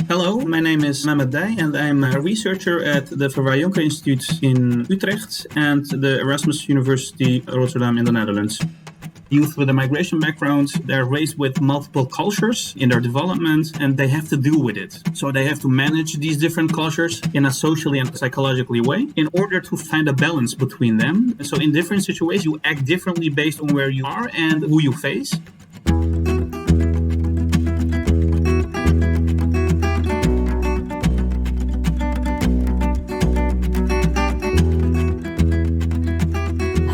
Hello, my name is Mehmet and I'm a researcher at the Verwey-Jonker Institute in Utrecht and the Erasmus University Rotterdam in the Netherlands. Youth with a migration background, they're raised with multiple cultures in their development and they have to deal with it. So they have to manage these different cultures in a socially and psychologically way in order to find a balance between them. So in different situations, you act differently based on where you are and who you face.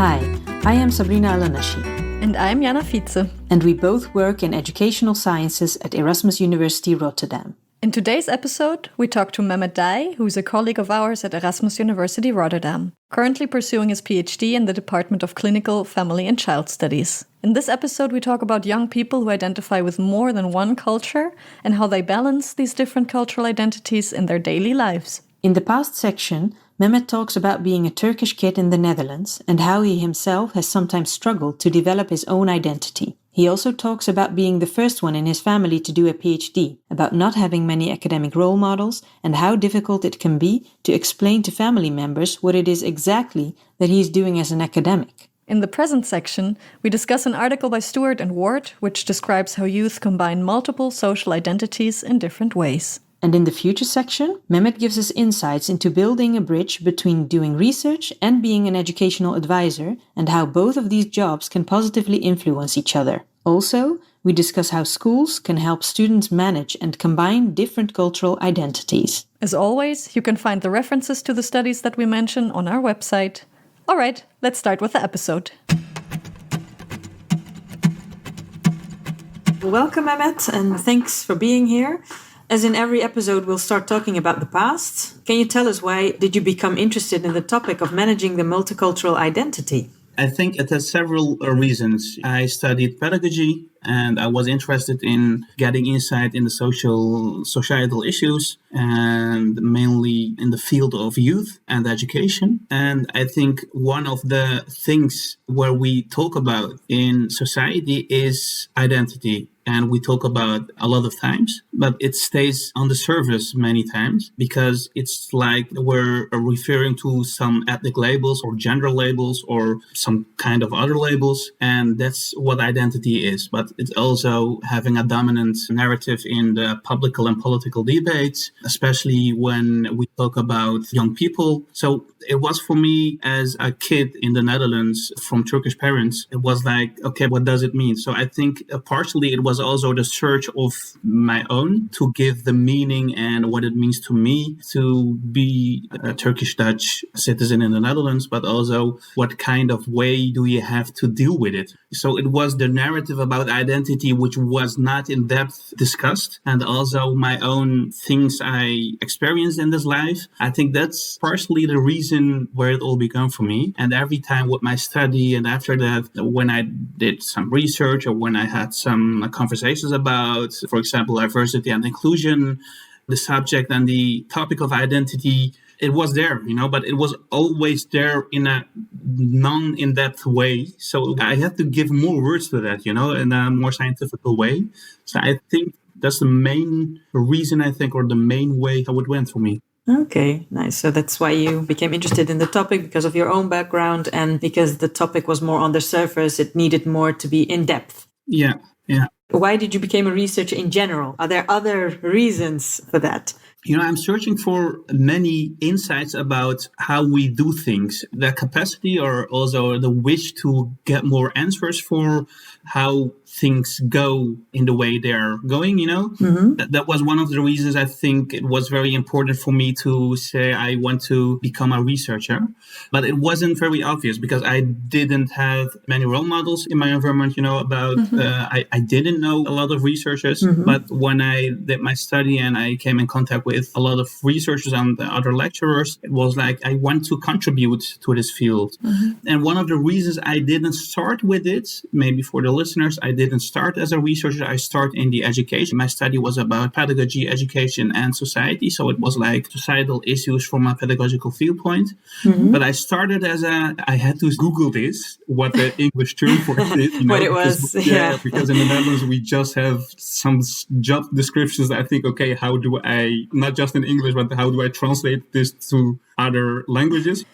Hi, I am Sabrina Alanashi. And I'm Jana Fietze. And we both work in educational sciences at Erasmus University Rotterdam. In today's episode, we talk to Mehmet Dai, who is a colleague of ours at Erasmus University Rotterdam, currently pursuing his Ph.D. in the Department of Clinical, Family and Child Studies. In this episode, we talk about young people who identify with more than one culture and how they balance these different cultural identities in their daily lives. In the past section, Mehmet talks about being a Turkish kid in the Netherlands and how he himself has sometimes struggled to develop his own identity. He also talks about being the first one in his family to do a PhD, about not having many academic role models and how difficult it can be to explain to family members what it is exactly that he is doing as an academic. In the present section, we discuss an article by Stuart Ward, which describes how youth combine multiple social identities in different ways. And in the future section, Mehmet gives us insights into building a bridge between doing research and being an educational advisor and how both of these jobs can positively influence each other. Also, we discuss how schools can help students manage and combine different cultural identities. As always, you can find the references to the studies that we mention on our website. All right, let's start with the episode. Welcome, Mehmet, and thanks for being here. As in every episode, we'll start talking about the past. Can you tell us why did you become interested in the topic of managing the multicultural identity? I think it has several reasons. I studied pedagogy and I was interested in getting insight in the societal issues and mainly in the field of youth and education. And I think one of the things where we talk about in society is identity. And we talk about a lot of times, but it stays on the surface many times because it's like we're referring to some ethnic labels or gender labels or some kind of other labels. And that's what identity is. But it's also having a dominant narrative in the public and political debates, especially when we talk about young people. So it was for me as a kid in the Netherlands from Turkish parents, it was like, okay, what does it mean? So I think partially it was also the search of my own to give the meaning and what it means to me to be a Turkish-Dutch citizen in the Netherlands, but also what kind of way do you have to deal with it? So it was the narrative about identity which was not in depth discussed, and also my own things I experienced in this life. I think that's partially the reason where it all began for me. And every time with my study and after that, when I did some research or when I had some conversations about, for example, diversity and inclusion, the subject and the topic of identity, it was there, but it was always there in a non-in-depth way. So I had to give more words to that, in a more scientific way. So I think that's the main reason, or the main way how it went for me. Okay, nice. So that's why you became interested in the topic, because of your own background and because the topic was more on the surface, it needed more to be in depth. Yeah. Why did you become a researcher in general? Are there other reasons for that? I'm searching for many insights about how we do things, the capacity or also the wish to get more answers for how things go in the way they're going, Mm-hmm. That was one of the reasons I think it was very important for me to say I want to become a researcher. But it wasn't very obvious because I didn't have many role models in my environment, about, I didn't know a lot of researchers. Mm-hmm. But when I did my study and I came in contact with with a lot of researchers and other lecturers. It was like I want to contribute to this field. And one of the reasons I didn't start with it, maybe for the listeners, I didn't start as a researcher. I started in the education. My study was about pedagogy, education, and society. So it was like societal issues from a pedagogical viewpoint. But I started I had to Google this, what the English term for it is. You know, what it was. Because in the Netherlands, we just have some job descriptions. I think, okay, how do I, not just in English, but how do I translate this to other languages?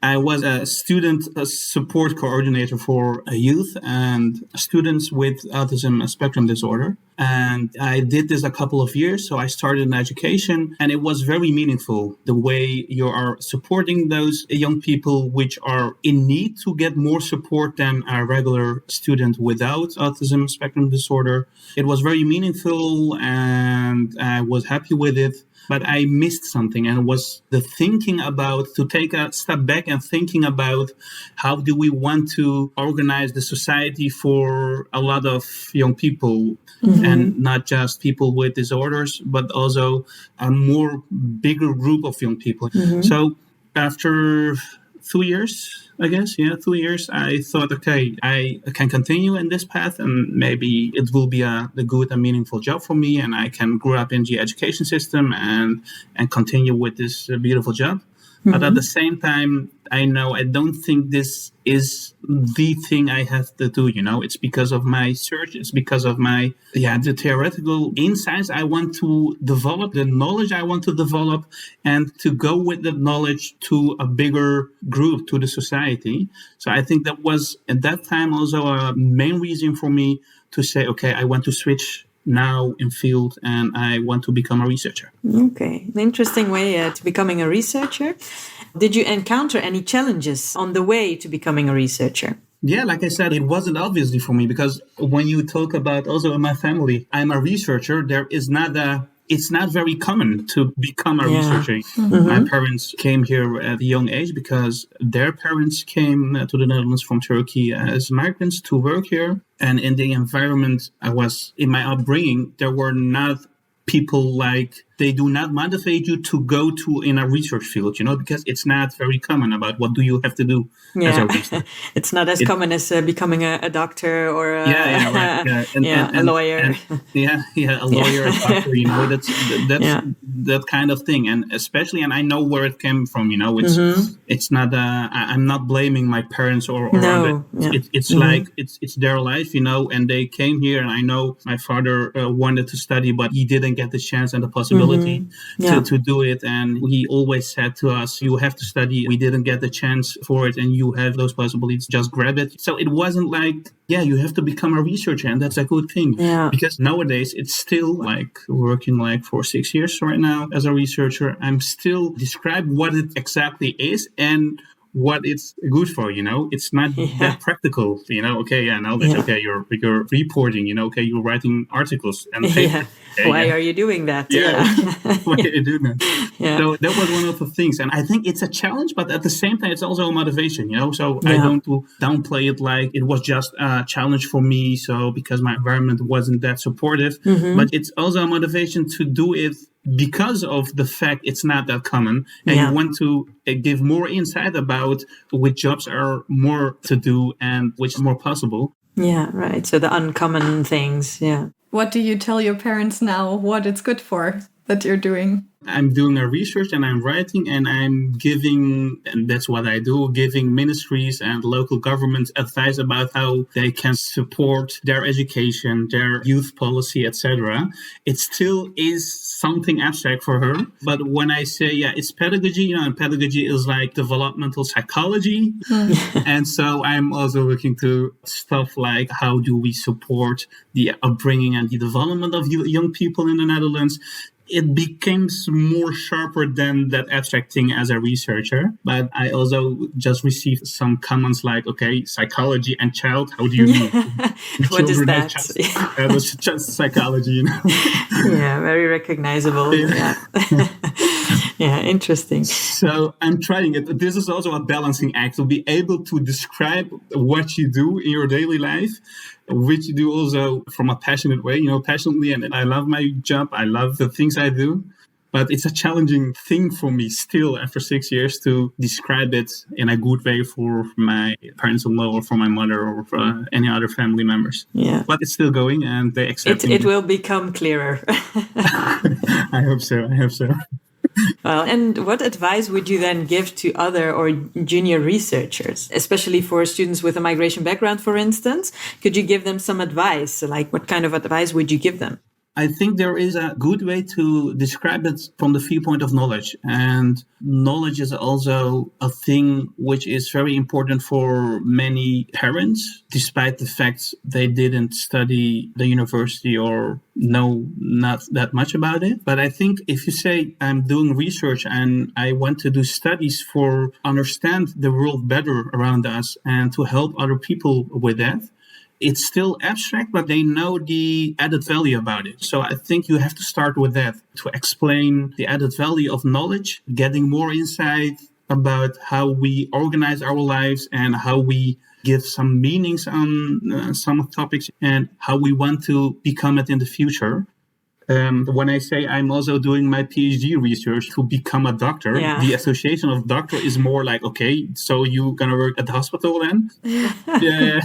I was a student support coordinator for youth and students with autism spectrum disorder. And I did this a couple of years. So I started in education, and it was very meaningful the way you are supporting those young people which are in need to get more support than a regular student without autism spectrum disorder. It was very meaningful and I was happy with it. But I missed something, and it was the thinking about to take a step back and thinking about how do we want to organize the society for a lot of young people and not just people with disorders, but also a more bigger group of young people. So after 2 years, I guess, 2 years, I thought, okay, I can continue in this path and maybe it will be a good and meaningful job for me and I can grow up in the education system and continue with this beautiful job. But at the same time, I know I don't think this is the thing I have to do, It's because of my search. It's because of my, the theoretical insights I want to develop, the knowledge I want to develop, and to go with the knowledge to a bigger group, to the society. So I think that was, at that time, also a main reason for me to say, okay, I want to switch now in field and I want to become a researcher. Okay, an interesting way to becoming a researcher. Did you encounter any challenges on the way to becoming a researcher? Yeah, like I said, it wasn't obviously for me because when you talk about also in my family, I'm a researcher. It's not very common to become a researcher. My parents came here at a young age because their parents came to the Netherlands from Turkey as migrants to work here. And in the environment I was in my upbringing, there were not people like, they do not motivate you to go to in a research field, because it's not very common about what do you have to do as a researcher. It's not as common as becoming a doctor or a lawyer. A lawyer, a doctor, that's that kind of thing. And especially, and I know where it came from, it's not, I'm not blaming my parents or it's like, it's their life, and they came here and I know my father wanted to study, but he didn't get the chance and the possibility to do it. And he always said to us, you have to study. We didn't get the chance for it and you have those possibilities, just grab it. So it wasn't like, you have to become a researcher and that's a good thing. Because nowadays it's still like working like for 6 years right now as a researcher. I'm still describe what it exactly is and what it's good for, it's not that practical, you're reporting, you're writing articles and why are you doing that? Why are you doing that? So that was one of the things, and I think it's a challenge, but at the same time it's also a motivation, so I don't to downplay it like it was just a challenge for me, so because my environment wasn't that supportive, but it's also a motivation to do it because of the fact it's not that common and you want to give more insight about which jobs are more to do and which is more possible. Yeah, right. So the uncommon things, What do you tell your parents now what it's good for that you're doing? I'm doing a research and I'm writing and I'm giving, and that's what I do, giving ministries and local governments advice about how they can support their education, their youth policy, etc. It still is something abstract for her. But when I say, it's pedagogy, and pedagogy is like developmental psychology. And so I'm also looking to stuff like how do we support the upbringing and the development of young people in the Netherlands. It becomes more sharper than that abstract thing as a researcher. But I also just received some comments like, okay, psychology and child, how do you mean? What is that? That's just psychology, Yeah, very recognizable. Yeah, interesting. So I'm trying it. This is also a balancing act to be able to describe what you do in your daily life, which you do also from a passionate way, passionately. And I love my job. I love the things I do. But it's a challenging thing for me still after 6 years to describe it in a good way for my parents-in-law or for my mother or for any other family members. Yeah. But it's still going and they accept it. It will become clearer. I hope so. Well, and what advice would you then give to other or junior researchers, especially for students with a migration background, for instance? Could you give them some advice? Like, what kind of advice would you give them? I think there is a good way to describe it from the viewpoint of knowledge. And knowledge is also a thing which is very important for many parents, despite the fact they didn't study the university or know not that much about it. But I think if you say I'm doing research and I want to do studies for understand the world better around us and to help other people with that, it's still abstract, but they know the added value about it. So I think you have to start with that to explain the added value of knowledge, getting more insight about how we organize our lives and how we give some meanings on some topics and how we want to become it in the future. When I say I'm also doing my Ph.D. research to become a doctor, the association of doctor is more like, okay, so you're going to work at the hospital then? Yeah.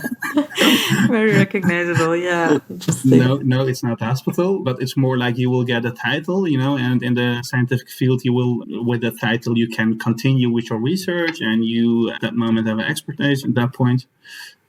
Very recognizable, yeah. Interesting. No, it's not hospital, but it's more like you will get a title, and in the scientific field, you will, with the title, you can continue with your research and you at that moment have an expertise at that point.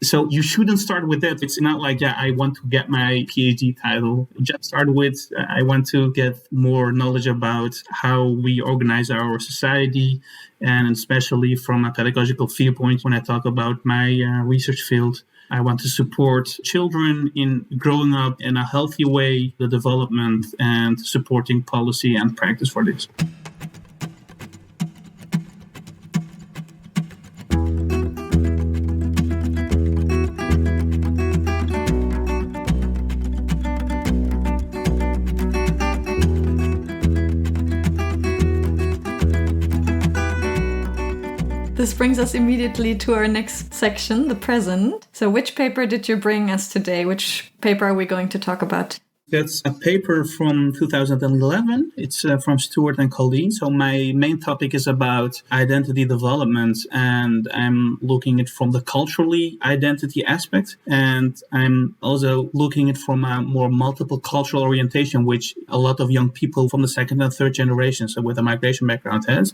So you shouldn't start with that. It's not like, I want to get my PhD title. Just start with, I want to get more knowledge about how we organize our society, and especially from a pedagogical viewpoint, when I talk about my research field, I want to support children in growing up in a healthy way, the development and supporting policy and practice for this. This brings us immediately to our next section, the present. So which paper did you bring us today? Which paper are we going to talk about? That's a paper from 2011. It's from Stuart and Colleen. So my main topic is about identity development, and I'm looking at it from the culturally identity aspect. And I'm also looking at it from a more multiple cultural orientation, which a lot of young people from the second and third generation, so with a migration background, has.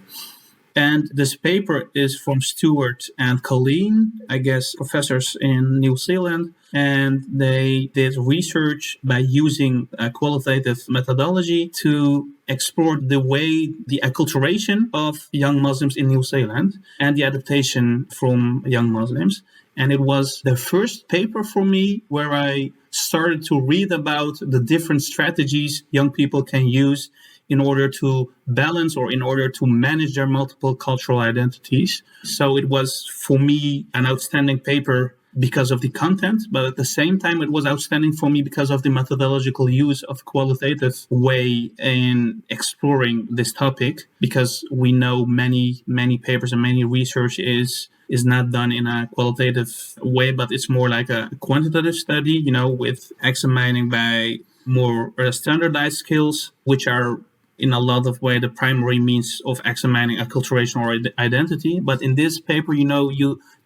And this paper is from Stuart and Colleen, I guess professors in New Zealand, and they did research by using a qualitative methodology to explore the way the acculturation of young Muslims in New Zealand and the adaptation from young Muslims. And it was the first paper for me where I started to read about the different strategies young people can use in order to balance or in order to manage their multiple cultural identities. So it was, for me, an outstanding paper because of the content, but at the same time, it was outstanding for me because of the methodological use of qualitative way in exploring this topic, because we know many papers and many research is not done in a qualitative way, but it's more like a quantitative study, with examining by more standardized skills, which are in a lot of way the primary means of examining acculturation or identity. But in this paper,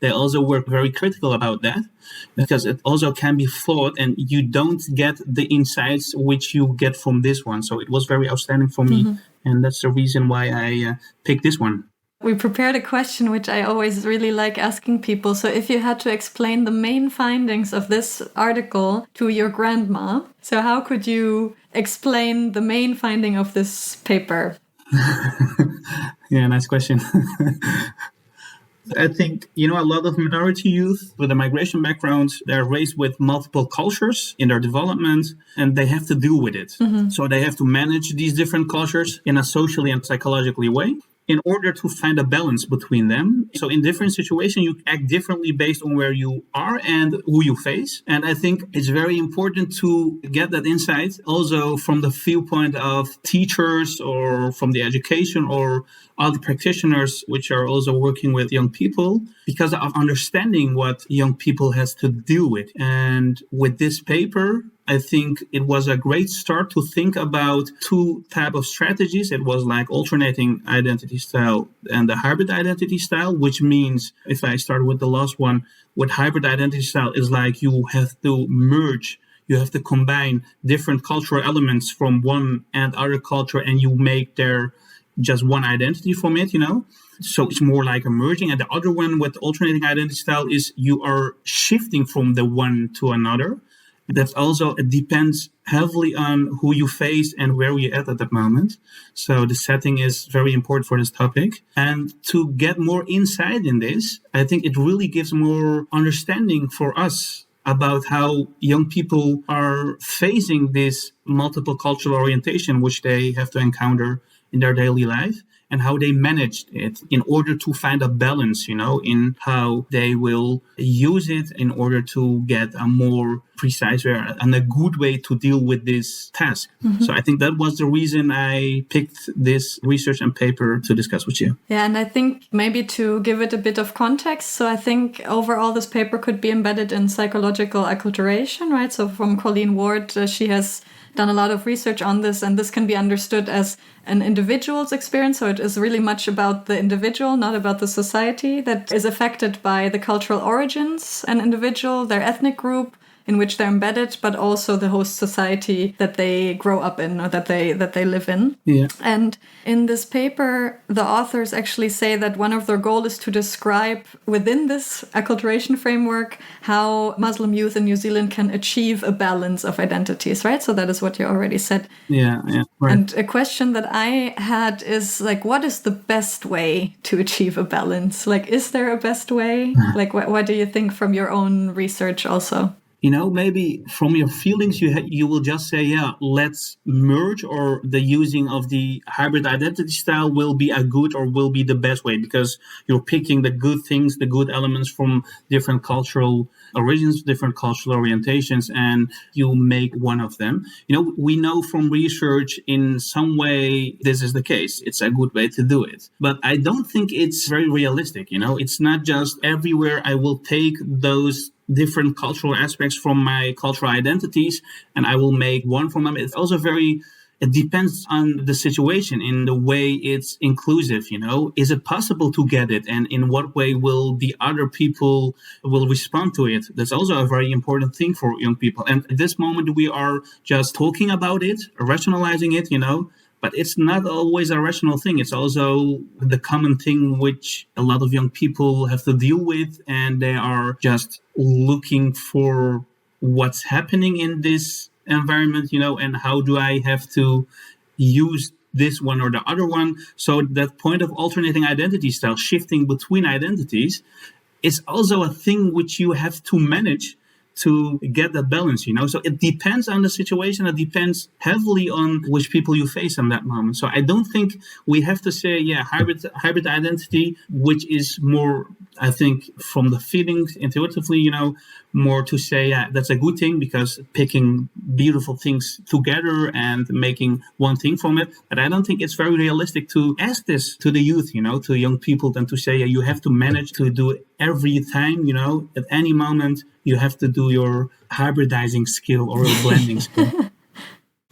they also work very critical about that, because it also can be flawed and you don't get the insights which you get from this one. So it was very outstanding for me. And that's the reason why I picked this one. We prepared a question which I always really like asking people. So if you had to explain the main findings of this article to your grandma, so how could you explain the main finding of this paper? Yeah, nice question. I think, a lot of minority youth with a migration background, they're raised with multiple cultures in their development, and they have to deal with it. So they have to manage these different cultures in a socially and psychologically way. in order to find a balance between them. So in different situations, you act differently based on where you are and who you face. And I think it's very important to get that insight also from the viewpoint of teachers or from the education or other practitioners, which are also working with young people, because of understanding what young people has to deal with. And with this paper, I think it was a great start to think about two types of strategies. It was like alternating identity style and the hybrid identity style, which means, if I start with the last one, with hybrid identity style is like you have to merge, you have to combine different cultural elements from one and other culture, and you make their just one identity from it, So it's more like a merging. And the other one with alternating identity style is you are shifting from the one to another. That's also, it depends heavily on who you face and where you're at that moment. So the setting is very important for this topic. And to get more insight in this, I think it really gives more understanding for us about how young people are facing this multiple cultural orientation, which they have to encounter in their daily life, and how they managed it in order to find a balance, in how they will use it in order to get a more precise way and a good way to deal with this task. Mm-hmm. So I think that was the reason I picked this research and paper to discuss with you. Yeah, and I think maybe to give it a bit of context, so I think overall this paper could be embedded in psychological acculturation, right? So from Colleen Ward, she has done a lot of research on this, and this can be understood as an individual's experience. So it is really much about the individual, not about the society, that is affected by the cultural origins, an individual, their ethnic group in which they're embedded, but also the host society that they grow up in or that they live in. Yeah. And in this paper, the authors actually say that one of their goals is to describe within this acculturation framework how Muslim youth in New Zealand can achieve a balance of identities, right? So that is what you already said. Yeah, right. And a question that I had is like, what is the best way to achieve a balance? Like, is there a best way? Like, what do you think from your own research also? Maybe from your feelings, you will just say, yeah, let's merge, or the using of the hybrid identity style will be a good or will be the best way, because you're picking the good things, the good elements from different cultural origins, different cultural orientations, and you make one of them. We know from research in some way this is the case. It's a good way to do it. But I don't think it's very realistic. It's not just everywhere I will take those different cultural aspects from my cultural identities and I will make one from them. It's also it depends on the situation in the way it's inclusive, Is it possible to get it? And in what way will the other people will respond to it? That's also a very important thing for young people. And at this moment, we are just talking about it, rationalizing it, But it's not always a rational thing. It's also the common thing which a lot of young people have to deal with, and they are just looking for what's happening in this environment, and how do I have to use this one or the other one. So that point of alternating identity style, shifting between identities, is also a thing which you have to manage to get that balance, So it depends on the situation. It depends heavily on which people you face in that moment. So I don't think we have to say, hybrid identity, which is more, I think, from the feelings intuitively, more to say, that's a good thing because picking beautiful things together and making one thing from it. But I don't think it's very realistic to ask this to the youth, to young people, than to say, you have to manage to do it every time, at any moment. You have to do your hybridizing skill or a blending skill.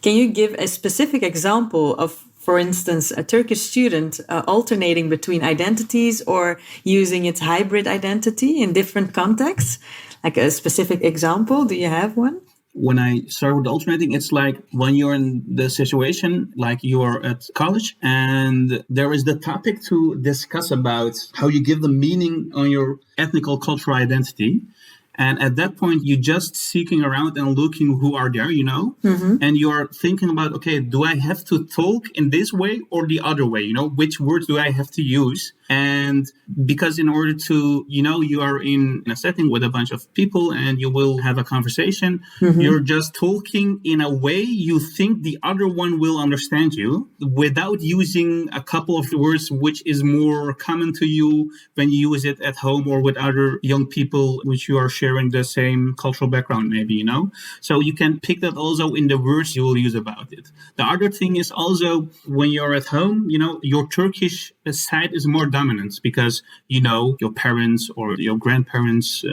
Can you give a specific example of, for instance, a Turkish student alternating between identities or using its hybrid identity in different contexts? Like a specific example, do you have one? When I start with alternating, it's like when you're in the situation, like you are at college, and there is the topic to discuss about how you give the meaning on your ethnical cultural identity. And at that point, you're just seeking around and looking who are there, Mm-hmm. And you're thinking about, okay, do I have to talk in this way or the other way? Which words do I have to use And because in order to, you are in a setting with a bunch of people and you will have a conversation, you're just talking in a way you think the other one will understand you without using a couple of words which is more common to you when you use it at home or with other young people which you are sharing the same cultural background, maybe, So you can pick that also in the words you will use about it. The other thing is also when you're at home, your Turkish side is more dominant because, your parents or your grandparents,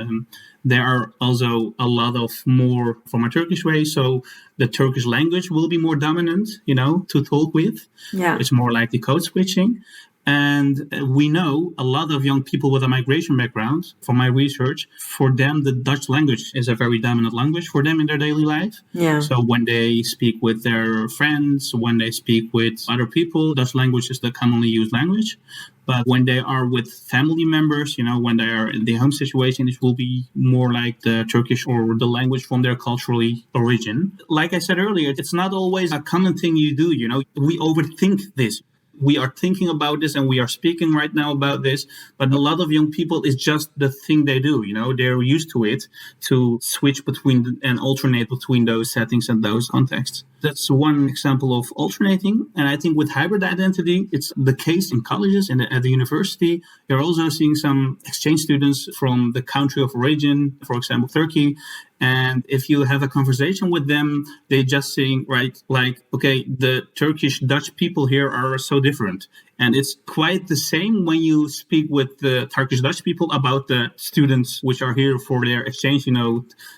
there are also a lot of more from a Turkish way. So the Turkish language will be more dominant, to talk with. Yeah. It's more like the code switching. And we know a lot of young people with a migration background, from my research, for them, the Dutch language is a very dominant language for them in their daily life. Yeah. So when they speak with their friends, when they speak with other people, Dutch language is the commonly used language. But when they are with family members, when they are in the home situation, it will be more like the Turkish or the language from their culturally origin. Like I said earlier, it's not always a common thing you do, We overthink this. We are thinking about this and we are speaking right now about this, but a lot of young people, it's just the thing they do, they're used to it, to switch between and alternate between those settings and those contexts. That's one example of alternating. And I think with hybrid identity, it's the case in colleges and at the university. You're also seeing some exchange students from the country of origin, for example, Turkey. And if you have a conversation with them, they just saying, right, like, okay, the Turkish Dutch people here are so different. And it's quite the same when you speak with the Turkish Dutch people about the students which are here for their exchange,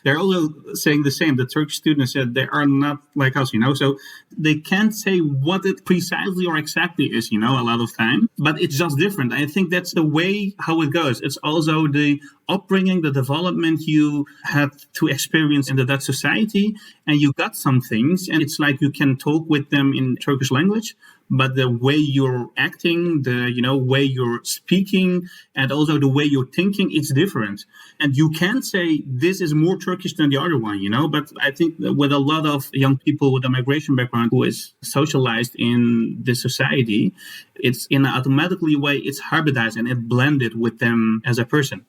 They're also saying the same. The Turkish students said they are not like us, So they can't say what it precisely or exactly is, a lot of time. But it's just different. I think that's the way how it goes. It's also the upbringing, the development you have to experience in the Dutch society. And you got some things. And it's like you can talk with them in Turkish language. But the way you're acting, the way you're speaking, and also the way you're thinking, it's different. And you can't say this is more Turkish than the other one, But I think that with a lot of young people with a migration background who is socialized in this society, it's in an automatically way, it's hybridized and it blended with them as a person.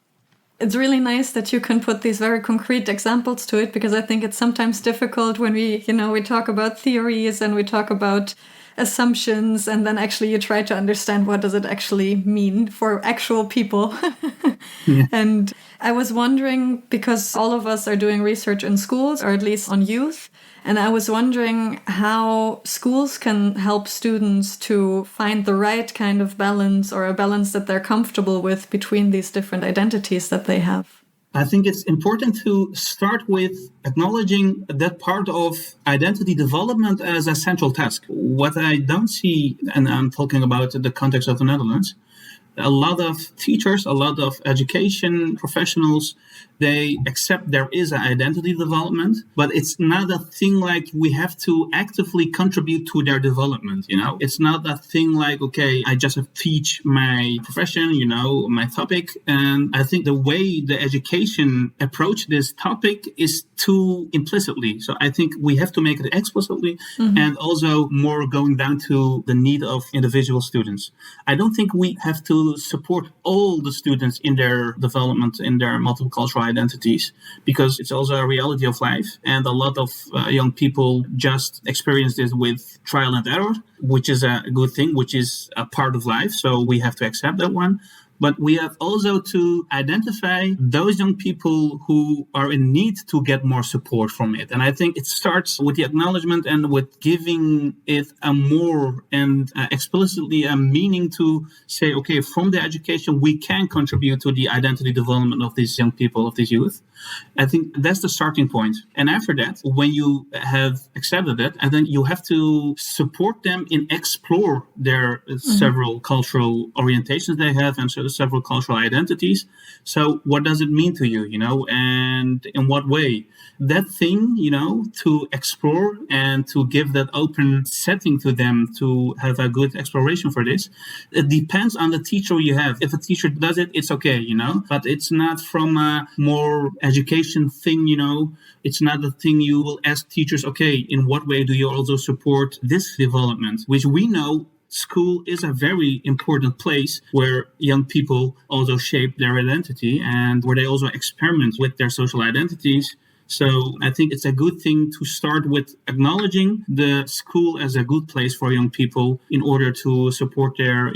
It's really nice that you can put these very concrete examples to it, because I think it's sometimes difficult when we talk about theories and we talk about assumptions, and then actually you try to understand what does it actually mean for actual people. Yeah. And I was wondering, because all of us are doing research in schools, or at least on youth, and I was wondering how schools can help students to find the right kind of balance, or a balance that they're comfortable with between these different identities that they have. I think it's important to start with acknowledging that part of identity development as a central task. What I don't see, and I'm talking about the context of the Netherlands, a lot of teachers, a lot of education professionals, they accept there is an identity development, but it's not a thing like we have to actively contribute to their development, It's not a thing like, okay, I just have to teach my profession, my topic. And I think the way the education approach this topic is too implicitly. So I think we have to make it explicitly, and also more going down to the need of individual students. I don't think we have to support all the students in their development, in their multiple cultural identities, because it's also a reality of life. And a lot of young people just experience this with trial and error, which is a good thing, which is a part of life. So we have to accept that one. But we have also to identify those young people who are in need to get more support from it. And I think it starts with the acknowledgement and with giving it a more and explicitly a meaning to say, okay, from the education, we can contribute to the identity development of these young people, of these youth. I think that's the starting point. And after that, when you have accepted it, and then you have to support them in explore their several cultural orientations they have and several cultural identities. So what does it mean to you, and in what way? That thing, to explore and to give that open setting to them to have a good exploration for this, it depends on the teacher you have. If a teacher does it, it's okay, but it's not from a more education thing, it's not a thing you will ask teachers, okay, in what way do you also support this development, which we know school is a very important place where young people also shape their identity and where they also experiment with their social identities. So I think it's a good thing to start with acknowledging the school as a good place for young people in order to support their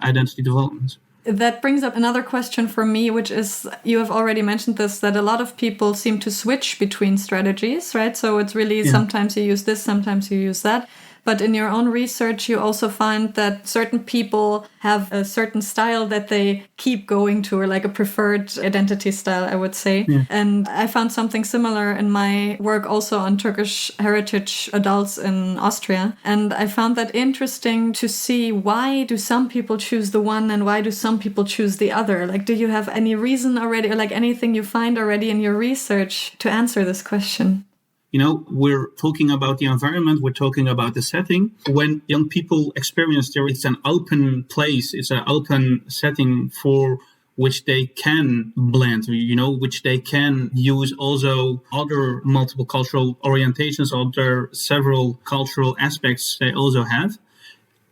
identity development. That brings up another question for me, which is, you have already mentioned this, that a lot of people seem to switch between strategies, right? So it's really sometimes you use this, sometimes you use that. But in your own research, you also find that certain people have a certain style that they keep going to, or like a preferred identity style, I would say. Yeah. And I found something similar in my work also on Turkish heritage adults in Austria. And I found that interesting to see, why do some people choose the one and why do some people choose the other? Like, do you have any reason already, or like anything you find already in your research to answer this question? We're talking about the environment, we're talking about the setting. When young people experience there, it's an open place, it's an open setting for which they can blend, which they can use also other multiple cultural orientations, other several cultural aspects they also have.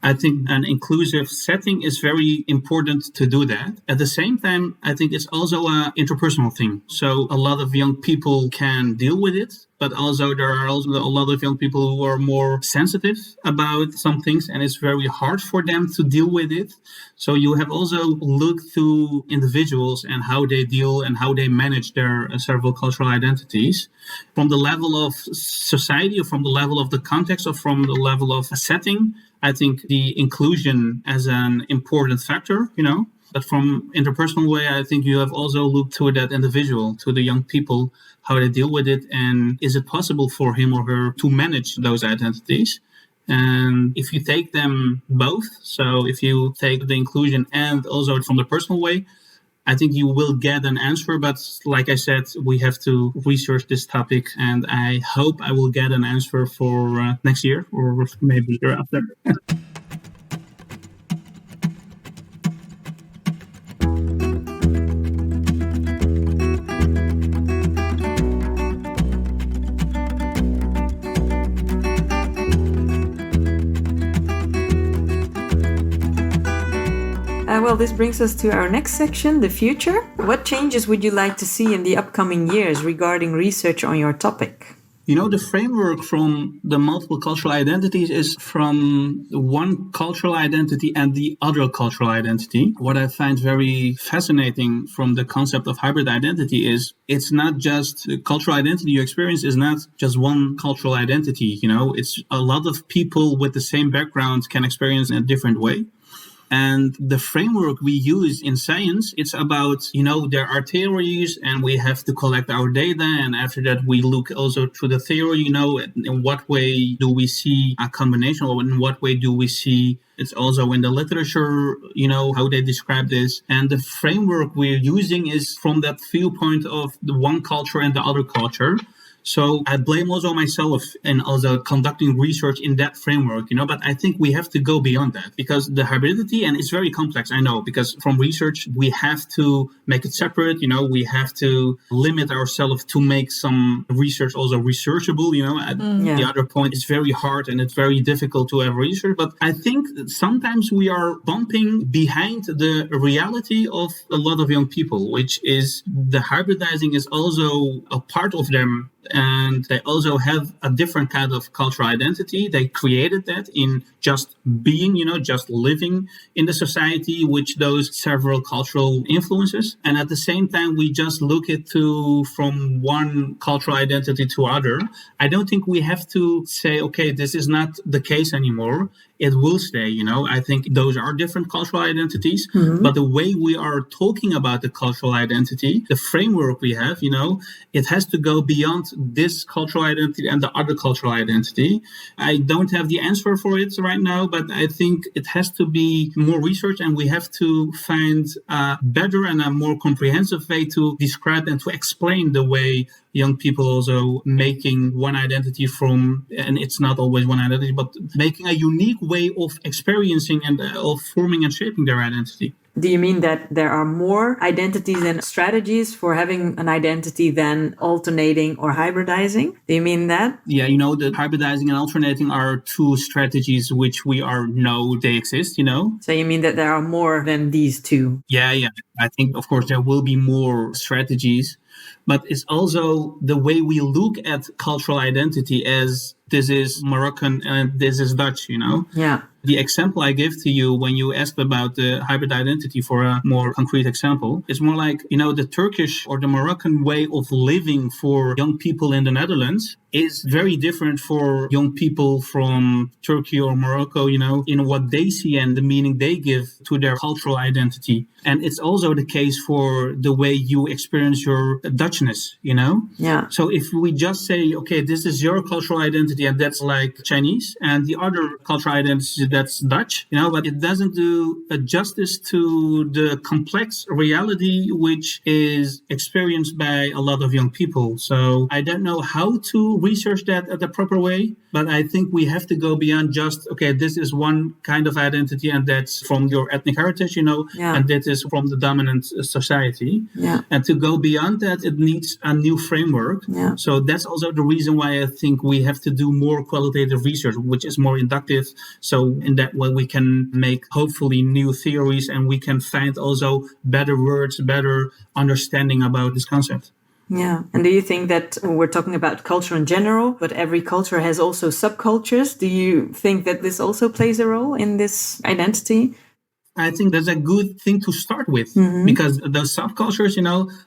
I think an inclusive setting is very important to do that. At the same time, I think it's also an interpersonal thing. So a lot of young people can deal with it, but also there are also a lot of young people who are more sensitive about some things, and it's very hard for them to deal with it. So you have also looked to individuals and how they deal and how they manage their several cultural identities from the level of society, or from the level of the context, or from the level of a setting. I think the inclusion as an important factor, but from interpersonal way, I think you have also looked to that individual, to the young people, how they deal with it, and is it possible for him or her to manage those identities? And if you take them both, so if you take the inclusion and also from the personal way, I think you will get an answer. But like I said, we have to research this topic, and I hope I will get an answer for next year or maybe year after. Well, this brings us to our next section, the future. What changes would you like to see in the upcoming years regarding research on your topic? The framework from the multiple cultural identities is from one cultural identity and the other cultural identity. What I find very fascinating from the concept of hybrid identity is it's not just the cultural identity you experience is not just one cultural identity. It's a lot of people with the same background can experience in a different way. And the framework we use in science, it's about, there are theories and we have to collect our data. And after that, we look also to the theory, in what way do we see a combination, or in what way do we see it's also in the literature, how they describe this. And the framework we're using is from that viewpoint of the one culture and the other culture. So I blame also myself in also conducting research in that framework, but I think we have to go beyond that, because the hybridity, and it's very complex, I know, because from research, we have to make it separate, we have to limit ourselves to make some research also researchable, The other point is very hard and it's very difficult to have research, but I think that sometimes we are bumping behind the reality of a lot of young people, which is the hybridizing is also a part of them. And they also have a different kind of cultural identity. They created that in just being, just living in the society with those several cultural influences. And at the same time, we just look at from one cultural identity to other. I don't think we have to say, okay, this is not the case anymore. It will stay, I think those are different cultural identities, but the way we are talking about the cultural identity, the framework we have, it has to go beyond this cultural identity and the other cultural identity. I don't have the answer for it right now, but I think it has to be more research, and we have to find a better and a more comprehensive way to describe and to explain the way young people also making one identity from, and it's not always one identity, but making a unique way of experiencing and of forming and shaping their identity. Do you mean that there are more identities and strategies for having an identity than alternating or hybridizing? Do you mean that? Yeah, the hybridizing and alternating are two strategies which we know they exist, So you mean that there are more than these two? Yeah. I think, of course, there will be more strategies, but it's also the way we look at cultural identity as this is Moroccan and this is Dutch, Yeah. The example I give to you when you asked about the hybrid identity, for a more concrete example, is more like, the Turkish or the Moroccan way of living for young people in the Netherlands is very different for young people from Turkey or Morocco, in what they see and the meaning they give to their cultural identity. And it's also the case for the way you experience your Dutchness, Yeah. So if we just say, okay, this is your cultural identity and that's like Chinese, and the other cultural identity that's Dutch, but it doesn't do a justice to the complex reality which is experienced by a lot of young people. So I don't know how to research that at the proper way, but I think we have to go beyond just, okay, this is one kind of identity and that's from your ethnic heritage, Yeah. and that is from the dominant society. Yeah. And to go beyond that, it needs a new framework. Yeah. So that's also the reason why I think we have to do more qualitative research, which is more inductive. So in that way, we can make hopefully new theories and we can find also better words, better understanding about this concept. Yeah. And do you think that we're talking about culture in general, but every culture has also subcultures? Do you think that this also plays a role in this identity? I think that's a good thing to start with, because those subcultures,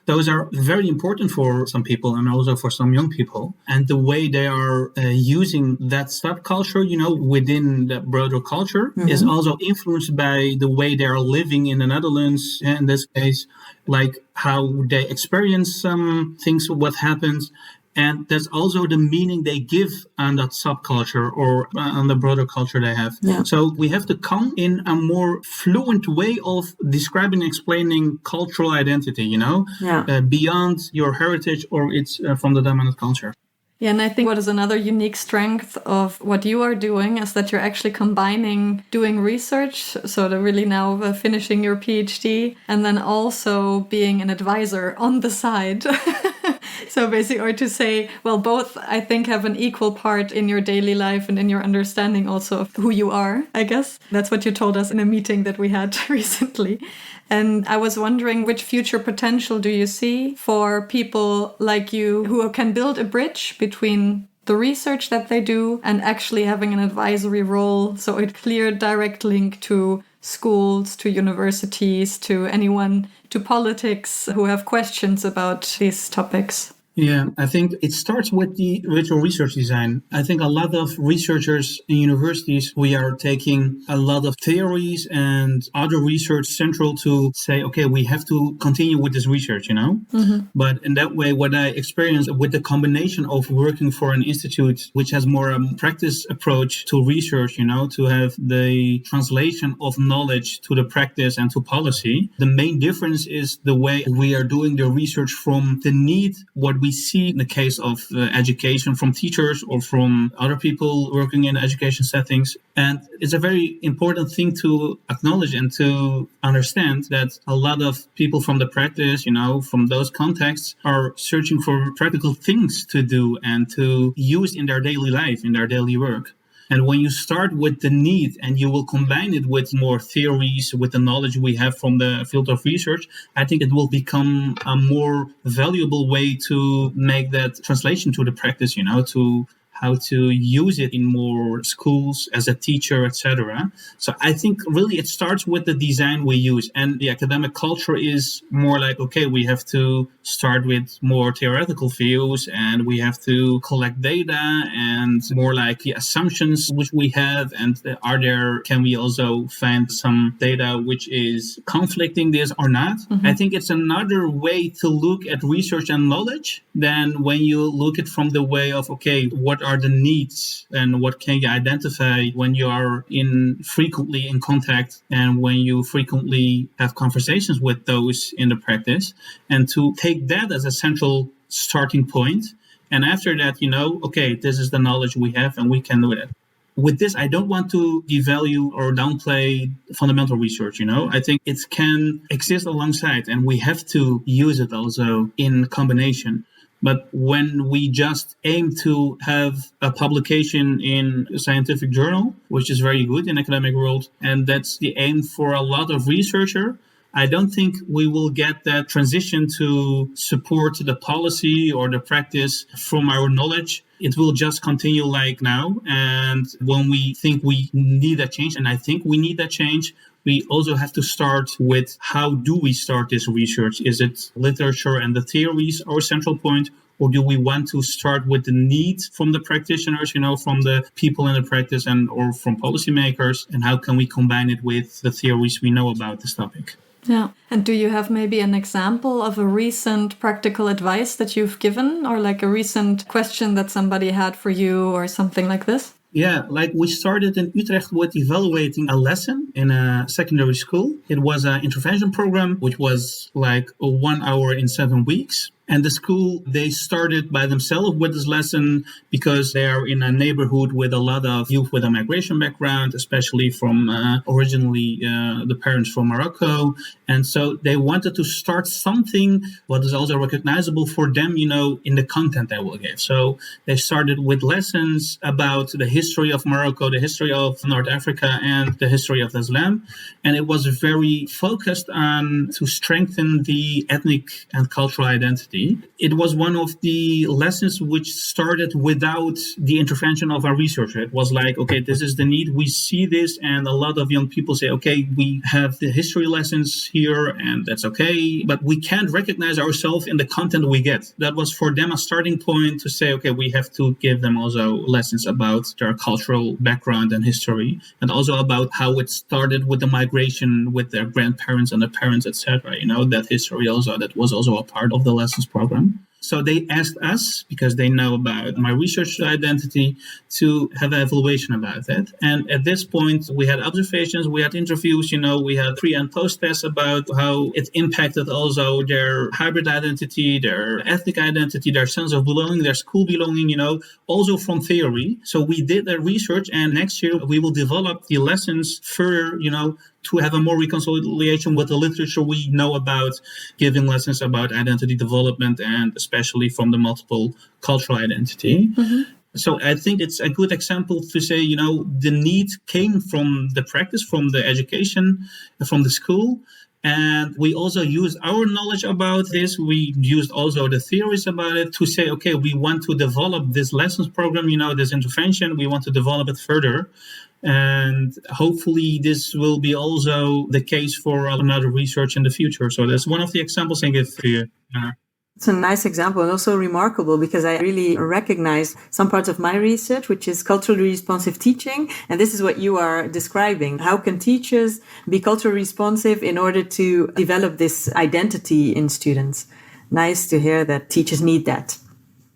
those are very important for some people and also for some young people. And the way they are using that subculture, within the broader culture is also influenced by the way they are living in the Netherlands, in this case, like how they experience some things, what happens. And there's also the meaning they give on that subculture or on the broader culture they have. Yeah. So we have to come in a more fluent way of describing and explaining cultural identity, beyond your heritage or it's from the dominant culture. Yeah, and I think what is another unique strength of what you are doing is that you're actually combining doing research, so to really now finishing your PhD, and then also being an advisor on the side. So basically, or to say, well, both I think have an equal part in your daily life and in your understanding also of who you are, I guess. That's what you told us in a meeting that we had recently. And I was wondering, which future potential do you see for people like you who can build a bridge between the research that they do and actually having an advisory role, so a clear direct link to schools, to universities, to anyone, to politics who have questions about these topics? Yeah, I think it starts with the virtual research design. I think a lot of researchers in universities, we are taking a lot of theories and other research central to say, okay, we have to continue with this research, But in that way, what I experienced with the combination of working for an institute, which has more a practice approach to research, to have the translation of knowledge to the practice and to policy, the main difference is the way we are doing the research from the need, what we see in the case of education from teachers or from other people working in education settings. And it's a very important thing to acknowledge and to understand that a lot of people from the practice, from those contexts are searching for practical things to do and to use in their daily life, in their daily work. And when you start with the need and you will combine it with more theories, with the knowledge we have from the field of research, I think it will become a more valuable way to make that translation to the practice, to how to use it in more schools as a teacher, etc. So I think really it starts with the design we use. And the academic culture is more like, okay, we have to start with more theoretical views and we have to collect data and more like the assumptions which we have. And can we also find some data which is conflicting this or not? I think it's another way to look at research and knowledge than when you look at from the way of, okay, what are the needs and what can you identify when you are frequently in contact and when you frequently have conversations with those in the practice, and to take that as a central starting point. And after that, okay, this is the knowledge we have and we can do it. with this, I don't want to devalue or downplay fundamental research, I think it can exist alongside, and we have to use it also in combination. But when we just aim to have a publication in a scientific journal, which is very good in academic world, and that's the aim for a lot of researcher, I don't think we will get that transition to support the policy or the practice from our knowledge. It will just continue like now. And when we think we need a change, and I think we need that change, we also have to start with how do we start this research? Is it literature and the theories our central point? Or do we want to start with the need from the practitioners, from the people in the practice or from policymakers? And how can we combine it with the theories we know about this topic? Yeah. And do you have maybe an example of a recent practical advice that you've given, or like a recent question that somebody had for you or something like this? Yeah, like we started in Utrecht with evaluating a lesson in a secondary school. It was an intervention program, which was like 1 hour in 7 weeks. And the school, they started by themselves with this lesson because they are in a neighborhood with a lot of youth with a migration background, especially from originally the parents from Morocco. And so they wanted to start something what is also recognizable for them, in the content they will give. So they started with lessons about the history of Morocco, the history of North Africa, and the history of Islam. And it was very focused on to strengthen the ethnic and cultural identity. It was one of the lessons which started without the intervention of our researcher. It was like, okay, this is the need. We see this. And a lot of young people say, okay, we have the history lessons here and that's okay. But we can't recognize ourselves in the content we get. That was for them a starting point to say, okay, we have to give them also lessons about their cultural background and history. And also about how it started with the migration with their grandparents and their parents, etc. That history also, that was also a part of the lessons program. So they asked us, because they know about my research identity, to have an evaluation about that. And at this point, we had observations, we had interviews, we had pre- and post-tests about how it impacted also their hybrid identity, their ethnic identity, their sense of belonging, their school belonging, also from theory. So we did the research, and next year we will develop the lessons further, to have a more reconciliation with the literature we know about, giving lessons about identity development and especially from the multiple cultural identity. Mm-hmm. So I think it's a good example to say, the need came from the practice, from the education, from the school. And we also used our knowledge about this. We used also the theories about it to say, okay, we want to develop this lessons program, this intervention. We want to develop it further. And hopefully this will be also the case for another research in the future. So that's one of the examples I give to you. It's a nice example and also remarkable because I really recognize some parts of my research, which is culturally responsive teaching. And this is what you are describing. How can teachers be culturally responsive in order to develop this identity in students? Nice to hear that teachers need that.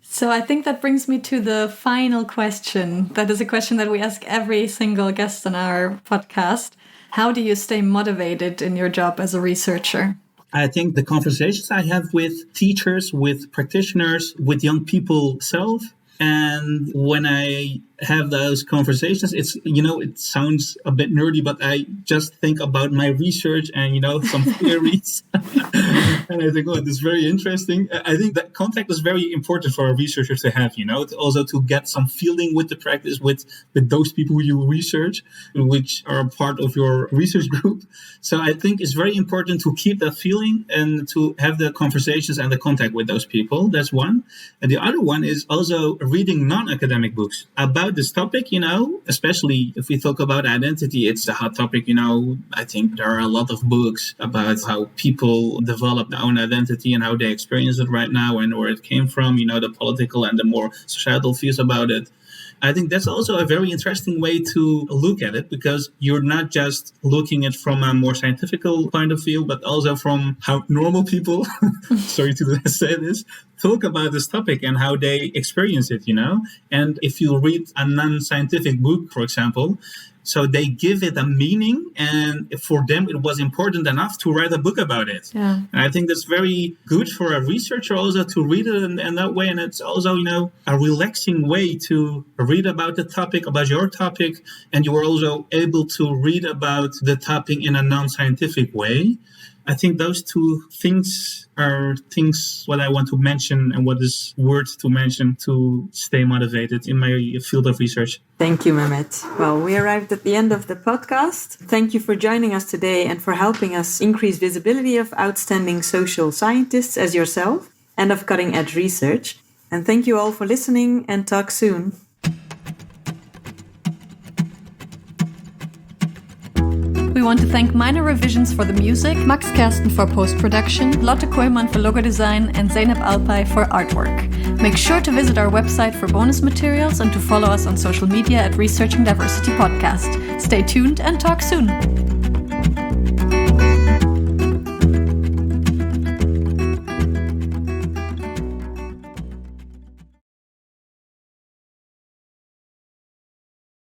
So I think that brings me to the final question. That is a question that we ask every single guest on our podcast. How do you stay motivated in your job as a researcher? I think the conversations I have with teachers, with practitioners, with young people self, and when I have those conversations, it's, it sounds a bit nerdy, but I just think about my research and, some theories. And I think, oh, this is very interesting. I think that contact is very important for our researchers to have, also to get some feeling with the practice, with those people who you research, which are part of your research group. So I think it's very important to keep that feeling and to have the conversations and the contact with those people. That's one. And the other one is also reading non-academic books about this topic, especially if we talk about identity, it's a hot topic, I think there are a lot of books about how people develop their own identity and how they experience it right now and where it came from, the political and the more societal views about it. I think that's also a very interesting way to look at it because you're not just looking at it from a more scientific point of view, but also from how normal people, sorry to say this, talk about this topic and how they experience it, And if you read a non-scientific book, for example, So they give it a meaning, and for them it was important enough to write a book about it. Yeah. And I think that's very good for a researcher also to read it in that way. And it's also, a relaxing way to read about the topic, about your topic. And you are also able to read about the topic in a non-scientific way. I think those two things are things what I want to mention and what is worth to mention to stay motivated in my field of research. Thank you, Mehmet. Well, we arrived at the end of the podcast. Thank you for joining us today and for helping us increase visibility of outstanding social scientists as yourself and of cutting-edge research. And thank you all for listening, and talk soon. We want to thank Minor Revisions for the music, Max Kersten for post-production, Lotte Koyman for logo design, and Zeynep Alpay for artwork. Make sure to visit our website for bonus materials and to follow us on social media at Researching Diversity Podcast. Stay tuned and talk soon.